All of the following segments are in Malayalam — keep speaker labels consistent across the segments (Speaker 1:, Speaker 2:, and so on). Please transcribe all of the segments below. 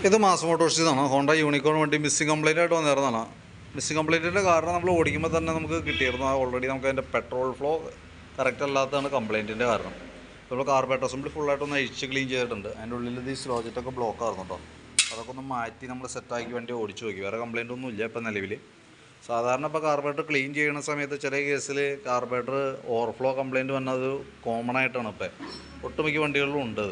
Speaker 1: ഇത് മാസ് മോട്ടോഴ്സിന്നാണ്. ഹോണ്ട യൂണിക്കോൺ വണ്ടി മിസ്സിംഗ് കംപ്ലൈൻ്റ് ആയിട്ട് വന്നിരുന്നതാണ്. മിസ്സിംഗ് കംപ്ലൈൻറ്റിൻ്റെ കാരണം നമ്മൾ ഓടിക്കുമ്പോൾ തന്നെ നമുക്ക് കിട്ടിയിരുന്നു. ഓൾറെഡി നമുക്ക് അതിൻ്റെ പെട്രോൾ ഫ്ലോ കറക്റ്റ് അല്ലാത്തതാണ് കംപ്ലൈൻറ്റിൻ്റെ കാരണം. നമ്മൾ കാർബറേറ്റർ അസംബ്ലി ഫുള്ളായിട്ടൊന്ന് അഴിച്ച് ക്ലീൻ ചെയ്തിട്ടുണ്ട്. അതിൻ്റെ ഉള്ളിൽ ഈ സ്ലോജറ്റൊക്കെ ബ്ലോക്ക് ആയിരുന്നു കേട്ടോ. അതൊക്കെ ഒന്ന് മാറ്റി നമ്മൾ സെറ്റാക്കി വണ്ടി ഓടിച്ച് നോക്കി. വേറെ കംപ്ലൈൻ്റ് ഒന്നും ഇല്ല ഇപ്പം നിലവിൽ. സാധാരണ ഇപ്പോൾ കാർബറേറ്റർ ക്ലീൻ ചെയ്യുന്ന സമയത്ത് ചില കേസിൽ കാർബറേറ്റർ ഓവർഫ്ലോ കംപ്ലൈൻറ്റ് വന്നത് കോമൺ ആയിട്ടാണ്. ഇപ്പം ഒട്ടുമിക്ക വണ്ടികളിലും ഉണ്ട്.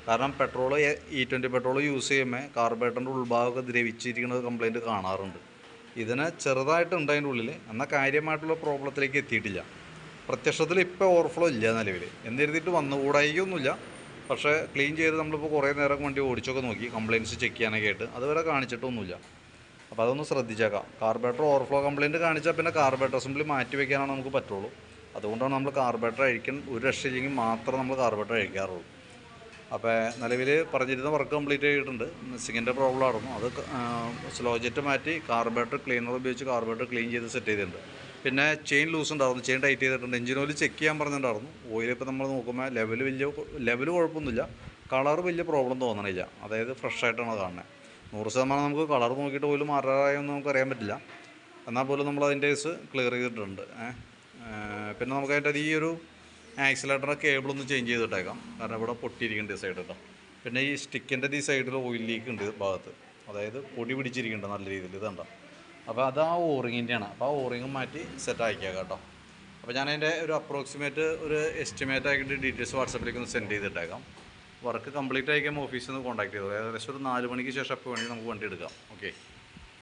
Speaker 1: കാരണം പെട്രോൾ E20 പെട്രോൾ യൂസ് ചെയ്യുമ്പോൾ കാർബറേറ്ററിൻ്റെ ഉൾഭാഗമൊക്കെ ദ്രവിച്ചിരിക്കുന്നത് കംപ്ലൈൻറ്റ് കാണാറുണ്ട്. ഇതിന് ചെറുതായിട്ടുണ്ട് അതിൻ്റെ ഉള്ളിൽ, എന്നാൽ കാര്യമായിട്ടുള്ള പ്രോബ്ലത്തിലേക്ക് എത്തിയിട്ടില്ല. പ്രത്യക്ഷത്തിൽ ഇപ്പോൾ ഓവർഫ്ലോ ഇല്ല നിലവിൽ. എന്നെഴുതിയിട്ട് വന്നുകൂടായിക്കൊന്നുമില്ല. പക്ഷേ ക്ലീൻ ചെയ്ത് നമ്മളിപ്പോൾ കുറേ നേരം വണ്ടി ഓടിച്ചൊക്കെ നോക്കി കംപ്ലയിൻറ്റ്സ് ചെക്ക് ചെയ്യാനൊക്കെ ആയിട്ട് അതുവരെ കാണിച്ചിട്ടൊന്നുമില്ല. അപ്പോൾ അതൊന്ന് ശ്രദ്ധിച്ചേക്കാം. കാർബറേറ്റർ ഓവർഫ്ലോ കംപ്ലയിൻറ്റ് കാണിച്ചാൽ പിന്നെ കാർബറേറ്റർ അസംബ്ലി മാറ്റി വയ്ക്കാനാണ് നമുക്ക് പറ്റുള്ളൂ. അതുകൊണ്ടാണ് നമ്മൾ കാർബറേറ്റർ അഴിക്കാൻ ഒരു രക്ഷയില്ലെങ്കിൽ മാത്രം നമ്മൾ കാർബറേറ്റർ അഴിക്കാറുള്ളൂ. അപ്പോൾ നിലവിൽ പറഞ്ഞിരുന്ന വർക്ക് കംപ്ലീറ്റ് ചെയ്തിട്ടുണ്ട്. മിസ്സിങ്ങിൻ്റെ പ്രോബ്ലം ആയിരുന്നു. അത് സ്ലോ ജെറ്റ് മാറ്റി കാർബറേറ്റർ ക്ലീനർ ഉപയോഗിച്ച് കാർബറേറ്റർ ക്ലീൻ ചെയ്ത് സെറ്റ് ചെയ്തിട്ടുണ്ട്. പിന്നെ ചെയിൻ ലൂസ് ഉണ്ടായിരുന്നു, ചെയിൻ ടൈറ്റ് ചെയ്തിട്ടുണ്ട്. എഞ്ചിൻ ഓയിൽ ചെക്ക് ചെയ്യാൻ പറഞ്ഞിട്ടുണ്ടായിരുന്നു. ഓയിൽ ഇപ്പോൾ നമ്മൾ നോക്കുമ്പോൾ ലെവൽ കുഴപ്പമൊന്നുമില്ല. കളർ വലിയ പ്രോബ്ലം തോന്നണില്ല. അതായത് ഫ്രഷ് ആയിട്ടാണ് കാണുന്നത്. 100% നമുക്ക് കളർ നോക്കിയിട്ട് പോലും മാറാറായൊന്നും നമുക്ക് അറിയാൻ പറ്റില്ല. എന്നാൽ പോലും നമ്മൾ അതിൻ്റെ കേസ് ക്ലിയർ ചെയ്തിട്ടുണ്ട്. പിന്നെ നമുക്ക് അതിൻ്റെ ഈ ഒരു ആക്സിലേറ്ററിൻ്റെ കേബിളൊന്ന് ചേഞ്ച് ചെയ്തിട്ടേക്കാം. കാരണം ഇവിടെ പൊട്ടിയിരിക്കുന്നുണ്ട് ഈ സൈഡ് കേട്ടോ. പിന്നെ ഈ സ്റ്റിക്കിൻ്റെ ഈ സൈഡിൽ ഓയിൽ ലീക്ക് ഉണ്ട് ഭാഗത്ത്, അതായത് പൊടി പിടിച്ചിരിക്കുന്നുണ്ട് നല്ല രീതിയിൽ. ഇതുണ്ട. അപ്പോൾ അത് ആ ഓറിങ്ങിൻ്റെയാണ്. അപ്പോൾ ആ ഓറിങ്ങും മാറ്റി സെറ്റ് ആക്കിയാൽ കേട്ടോ. അപ്പോൾ ഞാനതിൻ്റെ ഒരു അപ്രോക്സിമേറ്റ് ഒരു എസ്റ്റിമേറ്റ് ആക്കിയിട്ട് ഡീറ്റെയിൽസ് വാട്സപ്പിലേക്ക് ഒന്ന് സെൻഡ് ചെയ്തിട്ടേക്കാം. വർക്ക് കംപ്ലീറ്റ് ആയിക്കുമ്പോൾ ഓഫീസിൽ നിന്ന് കോൺടാക്ട് ചെയ്തു. ഏകദേശം ഒരു 4 മണിക്ക് ശേഷം എപ്പോൾ വേണമെങ്കിൽ നമുക്ക് വണ്ടി എടുക്കാം. ഓക്കെ.